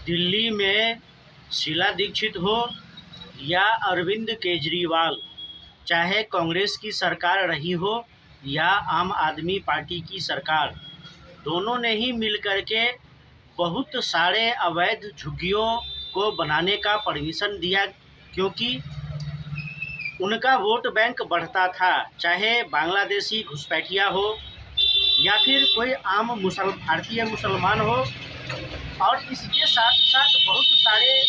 दिल्ली में शीला दीक्षित हो या अरविंद केजरीवाल, चाहे कांग्रेस की सरकार रही हो या आम आदमी पार्टी की सरकार, दोनों ने ही मिलकर के बहुत सारे अवैध झुग्गियों को बनाने का परमिशन दिया, क्योंकि उनका वोट बैंक बढ़ता था। चाहे बांग्लादेशी घुसपैठिया हो या फिर कोई आम भारतीय मुसलमान हो, और इसके साथ साथ बहुत सारे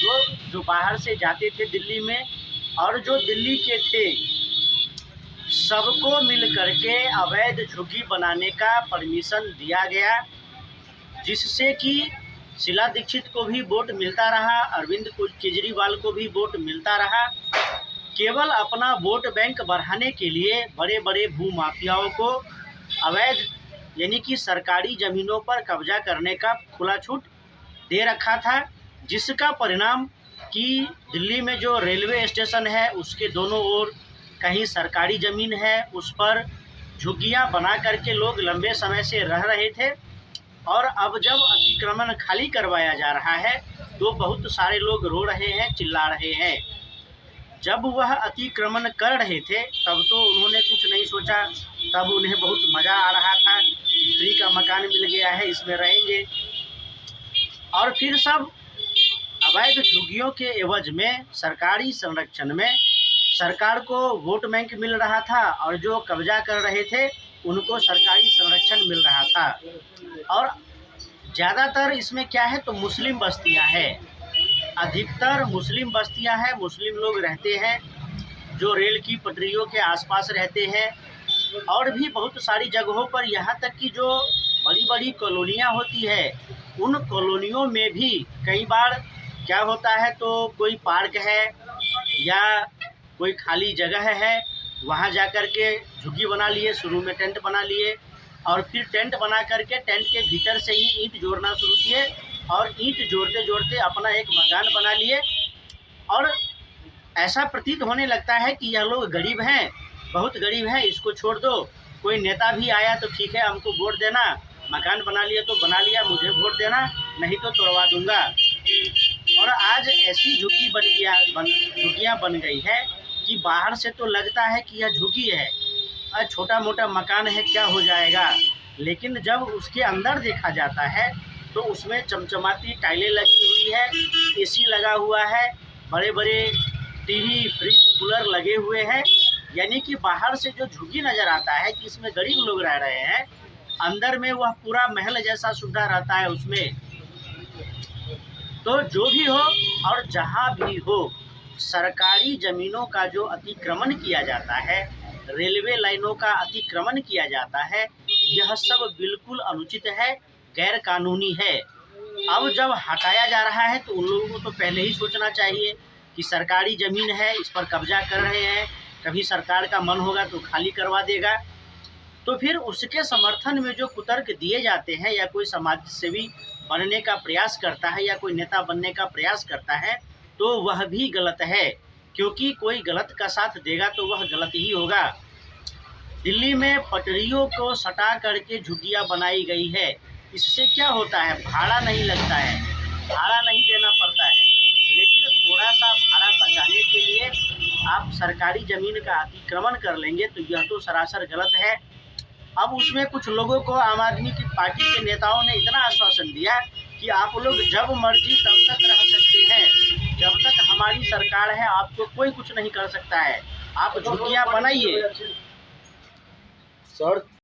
लोग जो बाहर से जाते थे दिल्ली में और जो दिल्ली के थे, सबको मिल करके अवैध झुग्गी बनाने का परमिशन दिया गया, जिससे कि शीला दीक्षित को भी वोट मिलता रहा, अरविंद केजरीवाल को भी वोट मिलता रहा। केवल अपना वोट बैंक बढ़ाने के लिए बड़े बड़े भूमाफियाओं को अवैध यानी कि सरकारी ज़मीनों पर कब्जा करने का खुला छूट दे रखा था, जिसका परिणाम कि दिल्ली में जो रेलवे स्टेशन है उसके दोनों ओर कहीं सरकारी ज़मीन है, उस पर झुग्गियां बना करके लोग लंबे समय से रह रहे थे, और अब जब अतिक्रमण खाली करवाया जा रहा है तो बहुत सारे लोग रो रहे हैं, चिल्ला रहे हैं। जब वह अतिक्रमण कर रहे थे तब तो उन्होंने कुछ नहीं सोचा, तब उन्हें बहुत मज़ा आ रहा था, फ्री का मकान मिल गया है, इसमें रहेंगे। और फिर सब अवैध झुग्गियों के एवज में सरकारी संरक्षण में सरकार को वोट बैंक मिल रहा था, और जो कब्जा कर रहे थे उनको सरकारी संरक्षण मिल रहा था। और ज़्यादातर इसमें क्या है तो मुस्लिम बस्तियां हैं, अधिकतर मुस्लिम बस्तियां हैं, मुस्लिम लोग रहते हैं जो रेल की पटरियों के आसपास रहते हैं, और भी बहुत सारी जगहों पर, यहाँ तक कि जो बड़ी बड़ी कॉलोनियाँ होती है उन कॉलोनियों में भी कई बार क्या होता है तो कोई पार्क है या कोई खाली जगह है, वहाँ जा कर के झुग्गी बना लिए, शुरू में टेंट बना लिए, और फिर टेंट बना करके टेंट के भीतर से ही ईंट जोड़ना शुरू किए, और ईंट जोड़ते जोड़ते अपना एक मकान बना लिए। और ऐसा प्रतीत होने लगता है कि यह लोग गरीब हैं, बहुत गरीब हैं, इसको छोड़ दो, कोई नेता भी आया तो ठीक है हमको वोट देना, मकान बना लिया तो बना लिया, मुझे वोट देना, नहीं तो तोड़वा दूंगा। और आज ऐसी झुग्गियाँ बन गई है कि बाहर से तो लगता है कि यह झुग्गी है, छोटा मोटा मकान है, क्या हो जाएगा, लेकिन जब उसके अंदर देखा जाता है तो उसमें चमचमाती टाइलें लगी हुई है, एसी लगा हुआ है, बड़े बड़े टीवी, फ्रिज, कूलर लगे हुए हैं। यानी कि बाहर से जो झुग्गी नज़र आता है कि इसमें गरीब लोग रह रहे हैं, अंदर में वह पूरा महल जैसा सुविधा रहता है उसमें। तो जो भी हो और जहाँ भी हो, सरकारी ज़मीनों का जो अतिक्रमण किया जाता है, रेलवे लाइनों का अतिक्रमण किया जाता है, यह सब बिल्कुल अनुचित है, गैर कानूनी है। अब जब हटाया जा रहा है तो उन लोगों को तो पहले ही सोचना चाहिए कि सरकारी ज़मीन है, इस पर कब्जा कर रहे हैं, कभी सरकार का मन होगा तो खाली करवा देगा। तो फिर उसके समर्थन में जो कुतर्क दिए जाते हैं, या कोई समाज सेवी बनने का प्रयास करता है या कोई नेता बनने का प्रयास करता है, तो वह भी गलत है, क्योंकि कोई गलत का साथ देगा तो वह गलत ही होगा। दिल्ली में पटरियों को सटा करके झुग्गियाँ बनाई गई है, इससे क्या होता है, भाड़ा नहीं लगता है, भाड़ा नहीं देना पड़ता है, लेकिन थोड़ा सा भाड़ा बचाने के लिए आप सरकारी ज़मीन का अतिक्रमण कर लेंगे तो यह तो सरासर गलत है। अब उसमें कुछ लोगों को आम आदमी की पार्टी के नेताओं ने इतना आश्वासन दिया कि आप लोग जब मर्जी तब तक रह सकते हैं, जब तक हमारी सरकार है आपको कोई कुछ नहीं कर सकता है, आप झुग्गियाँ बनाइए।